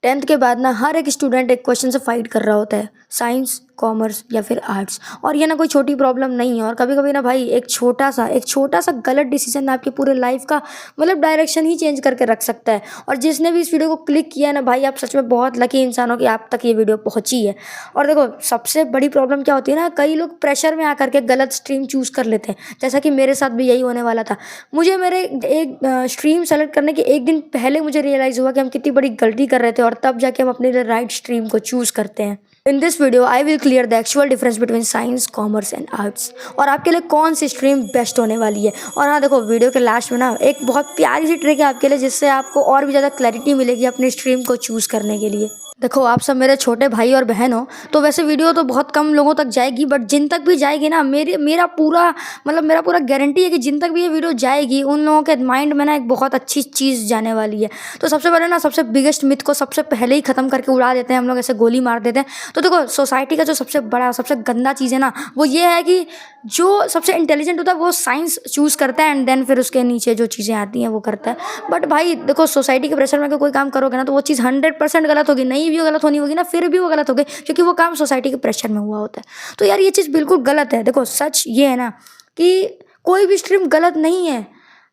10th के बाद ना हर एक स्टूडेंट एक क्वेश्चन से फाइट कर रहा होता है, साइंस, कॉमर्स या फिर आर्ट्स। और ये ना कोई छोटी प्रॉब्लम नहीं है। और कभी कभी ना भाई एक छोटा सा गलत डिसीजन आपके पूरे लाइफ का मतलब डायरेक्शन ही चेंज करके रख सकता है। और जिसने भी इस वीडियो को क्लिक किया है ना भाई, आप सच में बहुत लकी इंसान हो कि आप तक ये वीडियो पहुंची है। और देखो सबसे बड़ी प्रॉब्लम क्या होती है ना, कई लोग प्रेशर में आकर के गलत स्ट्रीम चूज कर लेते हैं, जैसा कि मेरे साथ भी यही होने वाला था। मुझे मेरे एक स्ट्रीम सेलेक्ट करने के एक दिन पहले मुझे रियलाइज हुआ कि हम कितनी बड़ी गलती कर रहे थे, और तब जाके हम अपने लिए राइट स्ट्रीम को चूज करते हैं। In this video I will clear the actual difference between science, commerce and arts, और आपके लिए कौन सी स्ट्रीम बेस्ट होने वाली है। और हाँ देखो, वीडियो के लास्ट में ना एक बहुत प्यारी सी ट्रिक है आपके लिए, जिससे आपको और भी ज़्यादा क्लैरिटी मिलेगी अपनी स्ट्रीम को चूज़ करने के लिए। देखो आप सब मेरे छोटे भाई और बहन हो, तो वैसे वीडियो तो बहुत कम लोगों तक जाएगी, बट जिन तक भी जाएगी ना, मेरा पूरा गारंटी है कि जिन तक भी ये वीडियो जाएगी उन लोगों के माइंड में ना एक बहुत अच्छी चीज़ जाने वाली है। तो सबसे पहले ना सबसे बिगेस्ट मिथ को सबसे पहले ही ख़त्म करके उड़ा देते हैं हम लोग, ऐसे गोली मार देते हैं। तो देखो सोसाइटी का जो सबसे बड़ा सबसे गंदा चीज़ है ना, वो ये है कि जो सबसे इंटेलिजेंट होता है वो साइंस चूज़ करता है, एंड देन फिर उसके नीचे जो चीज़ें आती हैं वो करता है। बट भाई देखो, सोसाइटी के प्रेशर में अगर कोई काम करोगे ना, तो वो चीज़ 100% गलत होगी। नहीं भी वो गलत होनी होगी ना, फिर भी वो गलत होगी, क्योंकि वो काम सोसाइटी के प्रेशर में हुआ होता है। तो यार ये चीज़ बिल्कुल गलत है। देखो सच ये है ना कि कोई भी स्ट्रीम गलत नहीं है।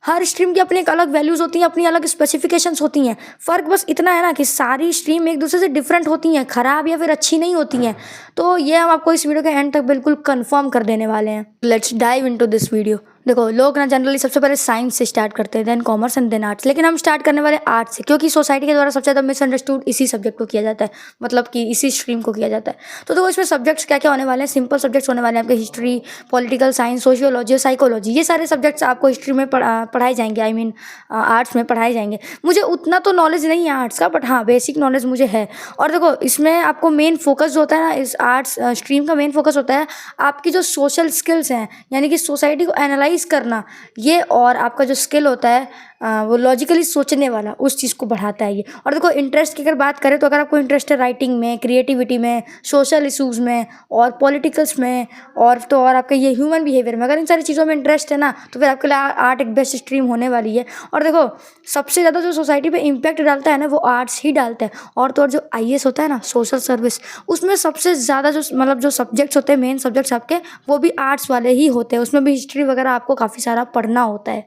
हर स्ट्रीम की अपनी एक अलग वैल्यूज़ होती हैं, अपनी अलग स्पेसिफिकेशंस होती हैं। फ़र्क बस इतना है ना कि सारी स्ट्रीम एक दूसरे से डिफरेंट होती हैं, ख़राब या फिर अच्छी नहीं होती हैं। तो ये हम आपको इस वीडियो के एंड तक बिल्कुल कंफर्म कर देने वाले हैं। Let's dive into this video. देखो लोग ना जनरली सबसे पहले साइंस से स्टार्ट करते हैं, then commerce and then arts, लेकिन हम स्टार्ट करने वाले आर्ट्स से, क्योंकि सोसाइटी के द्वारा सबसे ज़्यादा मिसअंडरस्टूड इसी सब्जेक्ट को किया जाता है, मतलब कि इसी स्ट्रीम को किया जाता है। तो देखो इसमें सब्जेक्ट्स क्या क्या होने वाले हैं। सिंपल सब्जेक्ट्स होने वाले हैं आपके हिस्ट्री, पॉलिटिकल साइंस, सोशियोलॉजी और साइकोलॉजी। ये सारे सब्जेक्ट्स आपको हिस्ट्री में पढ़ाए जाएंगे, आई मीन आर्ट्स में पढ़ाए जाएंगे। मुझे उतना तो नॉलेज नहीं है आर्ट्स का, बट हाँ बेसिक नॉलेज मुझे है। और देखो इसमें आपको मेन फोकस जो होता है ना, इस आर्ट्स स्ट्रीम का मेन फोकस होता है आपकी जो सोशल स्किल्स हैं, यानी कि सोसाइटी को एनालाइज करना ये, और आपका जो स्किल होता है वो लॉजिकली सोचने वाला, उस चीज़ को बढ़ाता है ये। और देखो इंटरेस्ट की अगर बात करें, तो अगर आपको इंटरेस्ट है राइटिंग में, क्रिएटिविटी में, सोशल इशूज़ में और पॉलिटिकल्स में, और आपका ये ह्यूमन बिहेवियर में, अगर इन सारी चीज़ों में इंटरेस्ट है ना, तो फिर आपके लिए आर्ट एक बेस्ट स्ट्रीम होने वाली है। और देखो सबसे ज़्यादा जो सोसाइटी पे इम्पैक्ट डालता है ना, वो आर्ट्स ही डालता है। और तो और जो IAS होता है ना, सोशल सर्विस, उसमें सबसे ज़्यादा जो मतलब जो सब्जेक्ट्स होते हैं, मेन सब्जेक्ट्स आपके, वो भी आर्ट्स वाले ही होते हैं। उसमें भी हिस्ट्री वगैरह आपको काफ़ी सारा पढ़ना होता है।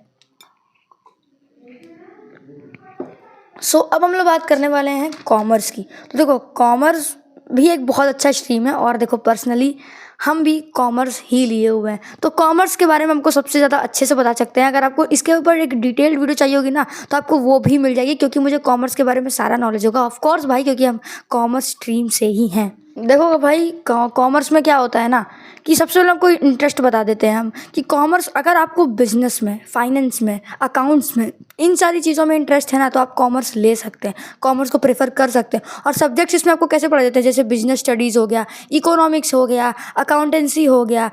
अब हम लोग बात करने वाले हैं कॉमर्स की। तो देखो कॉमर्स भी एक बहुत अच्छा स्ट्रीम है, और देखो पर्सनली हम भी कॉमर्स ही लिए हुए हैं। तो कॉमर्स के बारे में हमको सबसे ज़्यादा अच्छे से बता सकते हैं। अगर आपको इसके ऊपर एक डिटेल्ड वीडियो चाहिए होगी ना, तो आपको वो भी मिल जाएगी, क्योंकि मुझे कॉमर्स के बारे में सारा नॉलेज होगा। ऑफ कोर्स भाई, क्योंकि हम कॉमर्स स्ट्रीम से ही हैं। देखो भाई कॉमर्स में क्या होता है ना, कि सबसे पहले आपको इंटरेस्ट बता देते हैं हम कि कॉमर्स, अगर आपको बिजनेस में, फाइनेंस में, अकाउंट्स में, इन सारी चीज़ों में इंटरेस्ट है ना, तो आप कॉमर्स ले सकते हैं, कॉमर्स को प्रेफर कर सकते हैं। और सब्जेक्ट्स इसमें आपको कैसे पढ़ा जाते हैं, जैसे बिजनेस स्टडीज़ हो गया, इकोनॉमिक्स हो गया, अकाउंटेंसी हो गया,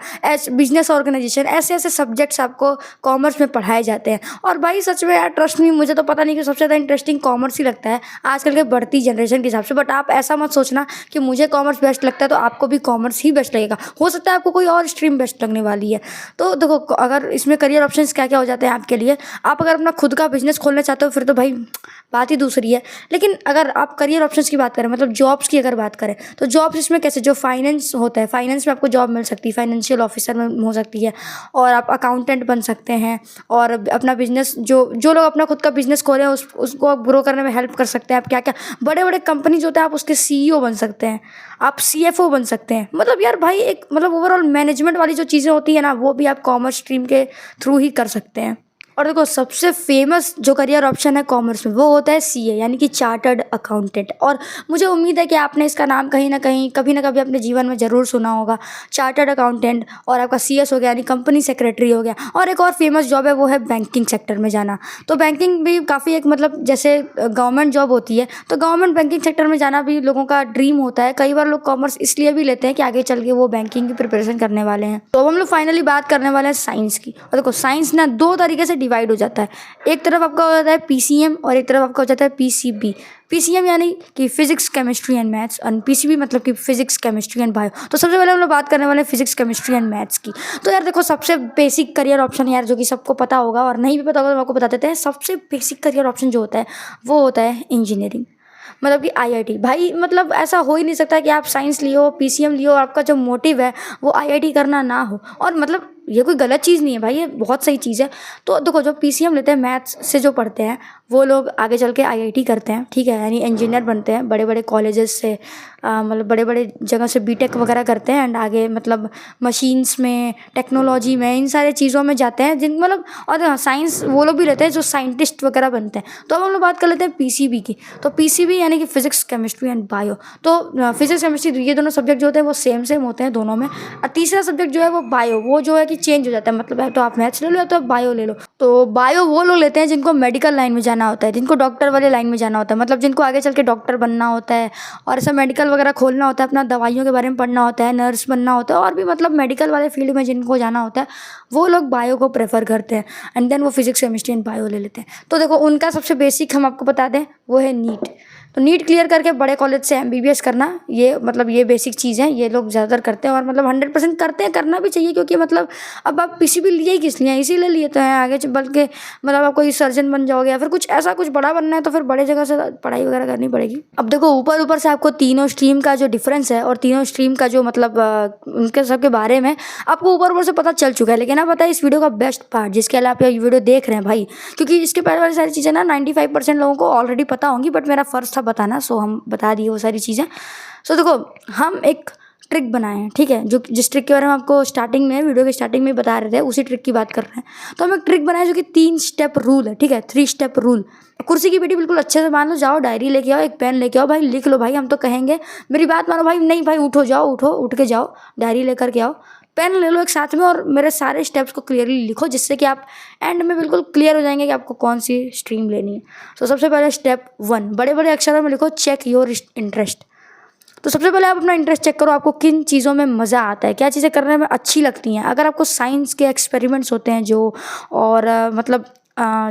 बिजनेस ऑर्गेनाइजेशन, ऐसे ऐसे सब्जेक्ट्स आपको कॉमर्स में पढ़ाए जाते हैं। और भाई सच में यार ट्रस्ट मी, मुझे तो पता नहीं कि सबसे ज़्यादा इंटरेस्टिंग कॉमर्स ही लगता है आजकल के बढ़ती जनरेशन के हिसाब से। बट आप ऐसा मत सोचना कि मुझे कॉमर्स बेस्ट लगता है तो आपको भी कॉमर्स ही बेस्ट लगेगा। हो सकता है आपको कोई और स्ट्रीम बेस्ट लगने वाली है। तो देखो अगर इसमें करियर ऑप्शंस क्या क्या हो जाते हैं आपके लिए, आप अगर अपना खुद का बिजनेस खोलना चाहते हो, फिर तो भाई बात ही दूसरी है। लेकिन अगर आप करियर ऑप्शंस की बात करें, मतलब जॉब्स की अगर बात करें, तो जॉब्स इसमें कैसे, जो फाइनेंस होता है, फाइनेंस में आपको जॉब मिल सकती है, फाइनेंशियल ऑफिसर में हो सकती है, और आप अकाउंटेंट बन सकते हैं, और अपना बिजनेस, जो लोग अपना खुद का बिजनेस खोले हैं उसको आप ग्रो करने में हेल्प कर सकते हैं। आप क्या क्या बड़े बड़े कंपनीज होते हैं, आप उसके CEO बन सकते हैं, आप CFO बन सकते हैं। मतलब यार भाई एक मतलब ओवरऑल मैनेजमेंट वाली जो चीज़ें होती है ना, वो भी आप कॉमर्स स्ट्रीम के थ्रू ही कर सकते हैं। और देखो सबसे फेमस जो करियर ऑप्शन है कॉमर्स में, वो होता है CA, यानी कि चार्टर्ड अकाउंटेंट। और मुझे उम्मीद है कि आपने इसका नाम कहीं ना कहीं कभी ना कभी अपने जीवन में ज़रूर सुना होगा, चार्टर्ड अकाउंटेंट। और आपका CS हो गया, यानी कंपनी सेक्रेटरी हो गया। और एक और फेमस जॉब है, वो है बैंकिंग सेक्टर में जाना। तो बैंकिंग भी काफ़ी एक मतलब जैसे गवर्नमेंट जॉब होती है, तो गवर्नमेंट बैंकिंग सेक्टर में जाना भी लोगों का ड्रीम होता है। कई बार लोग कॉमर्स इसलिए भी लेते हैं कि आगे चल के वो बैंकिंग की प्रिपरेशन करने वाले हैं। तो अब हम लोग फाइनली बात करने वाले हैं साइंस की। और देखो साइंस ना दो तरीके से डिवाइड हो जाता है। एक तरफ आपका हो जाता है PCM, और एक तरफ आपका हो जाता है PCB। PCM यानी कि फिजिक्स, केमिस्ट्री एंड मैथ्स, और PCB मतलब कि फिजिक्स, केमिस्ट्री एंड बायो। तो सबसे पहले हम लोग बात करने वाले हैं फिजिक्स, केमिस्ट्री एंड मैथ्स की। तो यार देखो सबसे बेसिक करियर ऑप्शन यार, जो कि सबको पता होगा, और नहीं भी पता होगा तो आपको बता देते हैं। सबसे बेसिक करियर ऑप्शन जो होता है वो होता है इंजीनियरिंग। मतलब कि आईआईटी भाई, मतलब ऐसा हो ही नहीं सकता कि आप साइंस लियो, पीसीएम लियो और आपका जो मोटिव है वो आईआईटी करना ना हो। और मतलब ये कोई गलत चीज़ नहीं है भाई, ये बहुत सही चीज़ है। तो देखो, जो पीसीएम लेते हैं मैथ्स से जो पढ़ते हैं वो लोग आगे चल के आईआईटी करते हैं, ठीक है, यानी इंजीनियर बनते हैं, बड़े बड़े कॉलेजेस से मतलब बड़े बड़े जगह से बीटेक वगैरह करते हैं एंड आगे मतलब मशीन्स में, टेक्नोलॉजी में, इन सारे चीज़ों में जाते हैं जिन मतलब। और साइंस वो लोग भी रहते हैं जो साइंटिस्ट वगैरह बनते हैं। तो अब हम लोग बात कर लेते हैं पीसीबी की। तो पीसीबी यानी कि फिजिक्स, केमिस्ट्री एंड बायो। तो फिजिक्स, केमिस्ट्री ये दोनों सब्जेक्ट जो होते हैं वो सेम सेम होते हैं दोनों में। और तीसरा सब्जेक्ट जो है वो बायो, वो जो है कि चेंज हो जाता है, मतलब है तो आप मैथ्स ले लो या तो आप बायो ले लो। तो बायो वो लोग लेते हैं जिनको मेडिकल लाइन में जाना होता है, जिनको डॉक्टर वाले लाइन में जाना होता है, मतलब जिनको आगे चल के डॉक्टर बनना होता है और ऐसा मेडिकल वगैरह खोलना होता है, अपना दवाइयों के बारे में पढ़ना होता है, नर्स बनना होता है, और भी मतलब मेडिकल वाले फील्ड में जिनको जाना होता है वो लोग बायो को प्रेफर करते हैं एंड देन वो फिजिक्स, केमिस्ट्री एंड बायो ले लेते हैं। तो देखो, उनका सबसे बेसिक हम आपको बता दें वो है नीट। तो नीट क्लियर करके बड़े कॉलेज से एमबीबीएस करना, ये मतलब ये बेसिक चीज़ है, ये लोग ज़्यादातर करते हैं और मतलब 100% करते हैं, करना भी चाहिए। क्योंकि मतलब अब आप पीसीबी लिए ही किस लिए, इसीलिए लिए तो हैं आगे बल्कि मतलब आप कोई सर्जन बन जाओगे या फिर कुछ ऐसा कुछ बड़ा बनना है तो फिर बड़े जगह से पढ़ाई वगैरह करनी पड़ेगी। अब देखो, ऊपर ऊपर से आपको तीनों स्ट्रीम का जो डिफरेंस है और तीनों स्ट्रीम का जो मतलब उनके सब के बारे में आपको ऊपर ऊपर से पता चल चुका है। लेकिन आप पता है इस वीडियो का बेस्ट पार्ट, जिसके लिए आप ये वीडियो देख रहे हैं भाई, क्योंकि इसके पहले वाली सारी चीज़ें ना 95% लोगों को ऑलरेडी पता होंगी, बट मेरा फर्ज था बताना, सो हम बता दिए वो सारी चीज़ें। सो देखो, हम एक ट्रिक बनाए हैं, ठीक है, जो जिस ट्रिक के बारे में आपको स्टार्टिंग में वीडियो के स्टार्टिंग में बता रहे थे उसी ट्रिक की बात कर रहे हैं। तो हम एक ट्रिक बनाए जो कि 3 स्टेप रूल है, ठीक है, 3 स्टेप रूल। कुर्सी की बेटी बिल्कुल अच्छे से मान लो, जाओ डायरी लेके आओ, एक पेन लेके आओ भाई, लिख लो भाई, हम तो कहेंगे मेरी बात मानो भाई, नहीं भाई उठो, जाओ उठो, उठ के जाओ, डायरी लेकर के आओ, पेन ले लो एक साथ में और मेरे सारे स्टेप्स को क्लियरली लिखो, जिससे कि आप एंड में बिल्कुल क्लियर हो जाएंगे कि आपको कौन सी स्ट्रीम लेनी है। तो सबसे पहले स्टेप 1, बड़े बड़े अक्षरों में लिखो, चेक योर इंटरेस्ट। तो सबसे पहले आप अपना इंटरेस्ट चेक करो, आपको किन चीज़ों में मज़ा आता है, क्या चीज़ें करने में अच्छी लगती हैं। अगर आपको साइंस के एक्सपेरिमेंट्स होते हैं जो, और मतलब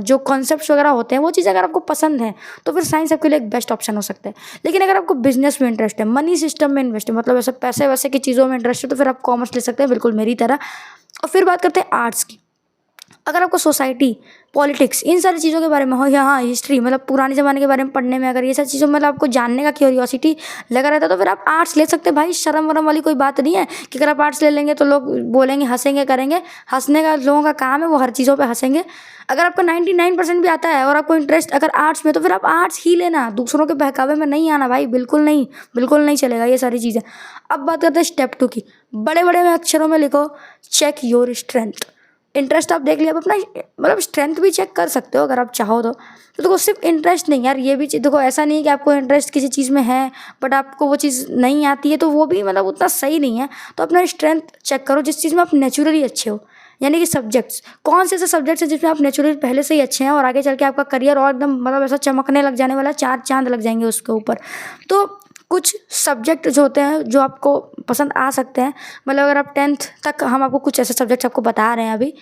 जो कॉन्सेप्ट्स वगैरह होते हैं वो चीज़ अगर आपको पसंद है तो फिर साइंस आपके लिए एक बेस्ट ऑप्शन हो सकता है। लेकिन अगर आपको बिजनेस में इंटरेस्ट है, मनी सिस्टम में इन्वेस्ट है, मतलब ऐसे पैसे वैसे की चीज़ों में इंटरेस्ट है, तो फिर आप कॉमर्स ले सकते हैं, बिल्कुल मेरी तरह। और फिर बात करते हैं आर्ट्स की। अगर आपको सोसाइटी, पॉलिटिक्स, इन सारी चीज़ों के बारे में हो, या हाँ हिस्ट्री मतलब पुराने ज़माने के बारे में पढ़ने में, अगर ये सारी चीज़ों में मतलब आपको जानने का क्यूरियोसिटी लगा रहता है तो फिर आप आर्ट्स ले सकते हैं भाई। शर्म वरम वाली कोई बात नहीं है कि अगर आप आर्ट्स ले लेंगे तो लोग बोलेंगे, हंसेंगे, करेंगे। हंसने का लोगों का काम है, वो हर चीज़ों पर हंसेंगे। अगर आपका 99% भी आता है और आपको इंटरेस्ट अगर आर्ट्स में, तो फिर आप आर्ट्स ही लेना, दूसरों के बहकावे में नहीं आना भाई, बिल्कुल नहीं, बिल्कुल नहीं चलेगा ये सारी चीज़ें। अब बात करते हैं स्टेप 2 की। बड़े बड़े में अक्षरों में लिखो, चेक योर स्ट्रेंथ। इंटरेस्ट आप देख लिया, अब अपना मतलब स्ट्रेंथ भी चेक कर सकते हो अगर आप चाहो तो। देखो, सिर्फ इंटरेस्ट नहीं यार, ये भी देखो, ऐसा नहीं है कि आपको इंटरेस्ट किसी चीज़ में है बट आपको वो चीज़ नहीं आती है तो वो भी मतलब उतना सही नहीं है। तो अपना स्ट्रेंथ चेक करो, जिस चीज़ में आप नेचुरली अच्छे हो, यानी कि सब्जेक्ट्स, कौन से ऐसे सब्जेक्ट्स हैं जिसमें आप नेचुरली पहले से ही अच्छे हैं और आगे चल के आपका करियर और एकदम मतलब ऐसा चमकने लग जाने वाला, 4 चांद लग जाएंगे उसके ऊपर। तो कुछ सब्जेक्ट जो होते हैं जो आपको पसंद आ सकते हैं, मतलब अगर आप 10th तक, हम आपको कुछ ऐसे सब्जेक्ट्स आपको बता रहे हैं अभी,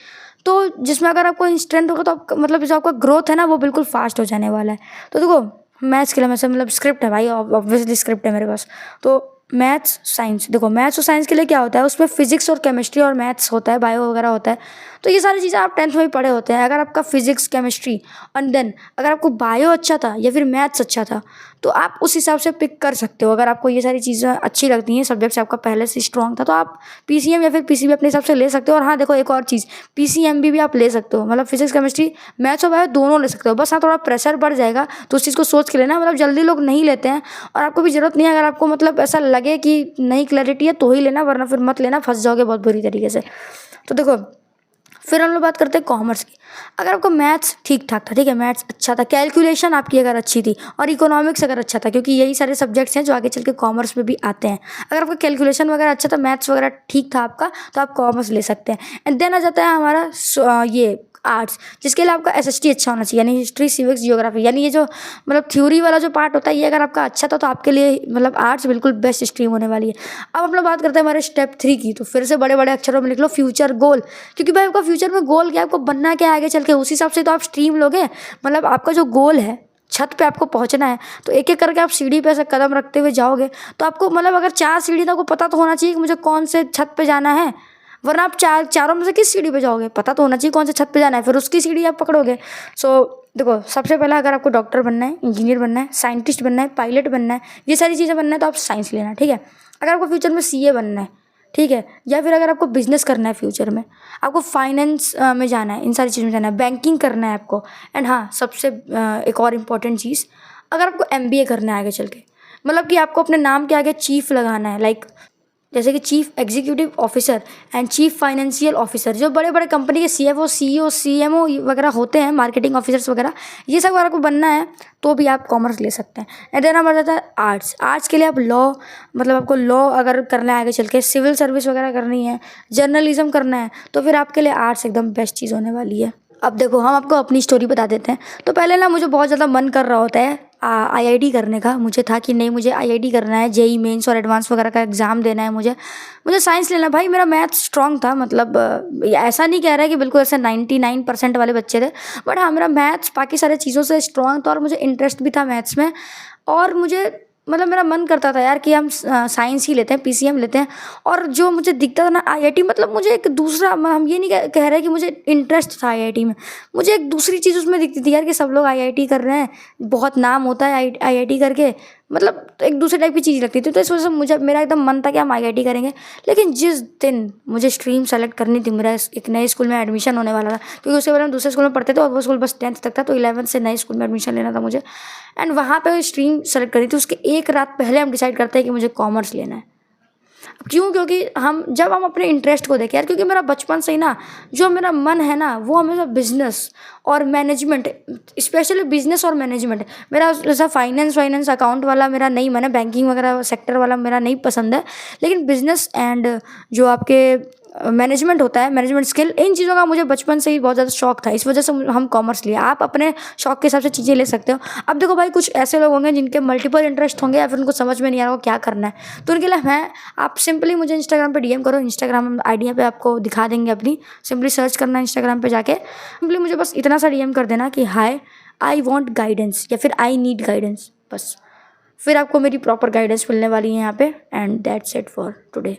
तो जिसमें अगर आपको स्ट्रेंथ होगा तो आप मतलब जो आपका ग्रोथ है ना वो बिल्कुल फास्ट हो जाने वाला है। तो देखो, मैथ्स के लिए मैं मतलब स्क्रिप्ट है भाई, ऑब्वियसली स्क्रिप्ट है मेरे पास। तो मैथ्स, साइंस, देखो मैथ्स और साइंस के लिए क्या होता है, उसमें फिजिक्स और केमिस्ट्री और मैथ्स होता है, बायो वगैरह होता है। तो ये सारी चीज़ें आप 10th में ही पढ़े होते हैं। अगर आपका फिजिक्स, केमिस्ट्री और देन अगर आपको बायो अच्छा था या फिर मैथ्स अच्छा था तो आप उस हिसाब से पिक कर सकते हो। अगर आपको ये सारी चीज़ें अच्छी लगती हैं, सब्जेक्ट्स आपका पहले से स्ट्रॉन्ग था, तो आप पीसीएम या फिर पीसीबी अपने हिसाब से ले सकते हो। और हाँ देखो, एक और चीज़, पीसीएमबी भी आप ले सकते हो, मतलब फिजिक्स, केमिस्ट्री, मैथ्स और बायो दोनों ले सकते हो। बस हाँ थोड़ा प्रेशर बढ़ जाएगा, तो उस चीज़ को सोच के लेना, मतलब जल्दी लोग नहीं लेते हैं और आपको भी ज़रूरत नहीं है। अगर आपको मतलब ऐसा लगे कि नहीं क्लैरिटी है तो ही लेना, वरना फिर मत लेना, फंस जाओगे बहुत बुरी तरीके से। तो देखो, फिर हम लोग बात करते हैं कॉमर्स की। अगर आपका मैथ्स ठीक ठाक था, ठीक है, मैथ्स अच्छा था, कैलकुलेशन आपकी अगर अच्छी थी और इकोनॉमिक्स अगर अच्छा था, क्योंकि यही सारे सब्जेक्ट्स हैं जो आगे चल के कॉमर्स में भी आते हैं। अगर आपका कैलकुलेशन वगैरह अच्छा था, मैथ्स वगैरह ठीक था आपका, तो आप कॉमर्स ले सकते हैं। एंड देन आ जाता है हमारा ये आर्ट्स, जिसके लिए आपका एसएसटी अच्छा होना चाहिए, यानी हिस्ट्री, सिविक्स, जियोग्राफी, यानी ये जो मतलब थ्योरी वाला जो पार्ट होता है, ये अगर आपका अच्छा था तो आपके लिए मतलब आर्ट्स बिल्कुल बेस्ट स्ट्रीम होने वाली है। अब हम लोग बात करते हैं हमारे स्टेप 3 की। तो फिर से बड़े बड़े अक्षरों में लिख लो, फ्यूचर गोल। क्योंकि भाई आपका फ्यूचर में गोल क्या है, आपको बनना क्या है आगे चल के, उस हिसाब से तो आप स्ट्रीम लोगे। मतलब आपका जो गोल है, छत पे आपको पहुंचना है, तो एक एक करके आप सीढ़ी पे ऐसे कदम रखते हुए जाओगे तो आपको मतलब अगर 4 सीढ़ी तो आपको पता तो होना चाहिए कि मुझे कौन से छत पे जाना है, वरना आप चारों में से किस सीढ़ी पे जाओगे, पता तो होना चाहिए कौन से छत पे जाना है, फिर उसकी सीढ़ी आप पकड़ोगे। सो देखो, सबसे पहला अगर आपको डॉक्टर बनना है, इंजीनियर बनना है, साइंटिस्ट बनना है, पायलट बनना है, ये सारी चीज़ें बनना है तो आप साइंस लेना, ठीक है। अगर आपको फ्यूचर में सीए बनना है, ठीक है, या फिर अगर आपको बिजनेस करना है फ्यूचर में, आपको फाइनेंस में जाना है, इन सारी चीज़ों में जाना है, बैंकिंग करना है आपको, एंड हाँ सबसे एक और इम्पॉर्टेंट चीज़, अगर आपको एमबीए करना है आगे चल के, मतलब कि आपको अपने नाम के आगे चीफ लगाना है, लाइक जैसे कि chief executive officer and chief financial officer, जो बड़े बड़े कंपनी के सीएफओ सीईओ सीएमओ वगैरह होते हैं, मार्केटिंग ऑफिसर्स वगैरह, ये सब अगर आपको बनना है तो भी आप कॉमर्स ले सकते हैं। एंड देन हमारा जाता है आर्ट्स। आर्ट्स के लिए आप लॉ, मतलब आपको लॉ अगर करना है आगे चल के, सिविल सर्विस वगैरह करनी है, जर्नलिज्म करना है, तो फिर आपके लिए आर्ट्स एकदम बेस्ट चीज़ होने वाली है। अब देखो, हम आपको अपनी स्टोरी बता देते हैं। तो पहले ना मुझे बहुत ज़्यादा मन कर रहा होता है आईआईटी करने का। मुझे था कि नहीं, मुझे आईआईटी करना है, जेई मेंस और एडवांस वगैरह का एग्ज़ाम देना है मुझे साइंस लेना। भाई मेरा मैथ स्ट्रॉन्ग था, मतलब ऐसा नहीं कह रहा है कि बिल्कुल ऐसे 99% वाले बच्चे थे, बट हाँ मेरा मैथ्स बाकी सारे चीज़ों से स्ट्रॉन्ग था और मुझे इंटरेस्ट भी था मैथ्स में। और मुझे मतलब मेरा मन करता था यार कि हम साइंस ही लेते हैं, पीसीएम लेते हैं। और जो मुझे दिखता था ना आईआईटी, मतलब मुझे एक दूसरा, हम ये नहीं कह रहे कि मुझे इंटरेस्ट था आईआईटी में, मुझे एक दूसरी चीज़ उसमें दिखती थी यार कि सब लोग आईआईटी कर रहे हैं, बहुत नाम होता है आईआईटी करके, मतलब एक दूसरे टाइप की चीज़ लगती थी। तो इस वजह से मुझे मेरा एकदम मन था कि हम आईआईटी करेंगे। लेकिन जिस दिन मुझे स्ट्रीम सेलेक्ट करनी थी, मेरा एक नए स्कूल में एडमिशन होने वाला था, क्योंकि उसके बाद हम दूसरे स्कूल में पढ़ते थे और वो स्कूल बस 10th तक था, तो 11th से नए स्कूल में एडमिशन लेना था मुझे। एंड वहाँ पे स्ट्रीम सेलेक्ट करी थी, उसके एक रात पहले हम डिसाइड करते हैं कि मुझे कॉमर्स लेना है। क्यों? क्योंकि जब हम अपने इंटरेस्ट को देखें यार, क्योंकि मेरा बचपन से ही ना जो मेरा मन है ना, वो हमेशा बिजनेस और मैनेजमेंट, स्पेशली बिजनेस और मैनेजमेंट। मेरा जैसा फाइनेंस अकाउंट वाला मेरा नहीं मन है, बैंकिंग वगैरह सेक्टर वाला मेरा नहीं पसंद है, लेकिन बिजनेस एंड जो आपके मैनेजमेंट होता है, मैनेजमेंट स्किल, इन चीज़ों का मुझे बचपन से ही बहुत ज़्यादा शौक था। इस वजह से हम कॉमर्स लिए। आप अपने शौक के हिसाब से चीज़ें ले सकते हो। अब देखो भाई, कुछ ऐसे लोग होंगे जिनके मल्टीपल इंटरेस्ट होंगे या फिर उनको समझ में नहीं आ रहा वो क्या करना है, तो उनके लिए आप सिंपली मुझे इंस्टाग्राम पे डीएम करो। इंस्टाग्राम आईडी पे आपको दिखा देंगे अपनी, सिंपली सर्च करना इंस्टाग्राम पे जाके, सिंपली मुझे बस इतना सा डीएम कर देना कि हाय आई वॉन्ट गाइडेंस या फिर आई नीड गाइडेंस, बस। फिर आपको मेरी प्रॉपर गाइडेंस मिलने वाली है यहाँ पे। And that's it for today.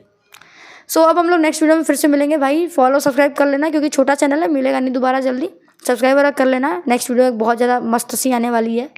So अब हम लोग नेक्स्ट वीडियो में फिर से मिलेंगे। भाई फॉलो सब्सक्राइब कर लेना, क्योंकि छोटा चैनल है, मिलेगा नहीं दोबारा जल्दी। सब्सक्राइब कर लेना। नेक्स्ट वीडियो बहुत ज़्यादा मस्त सी आने वाली है।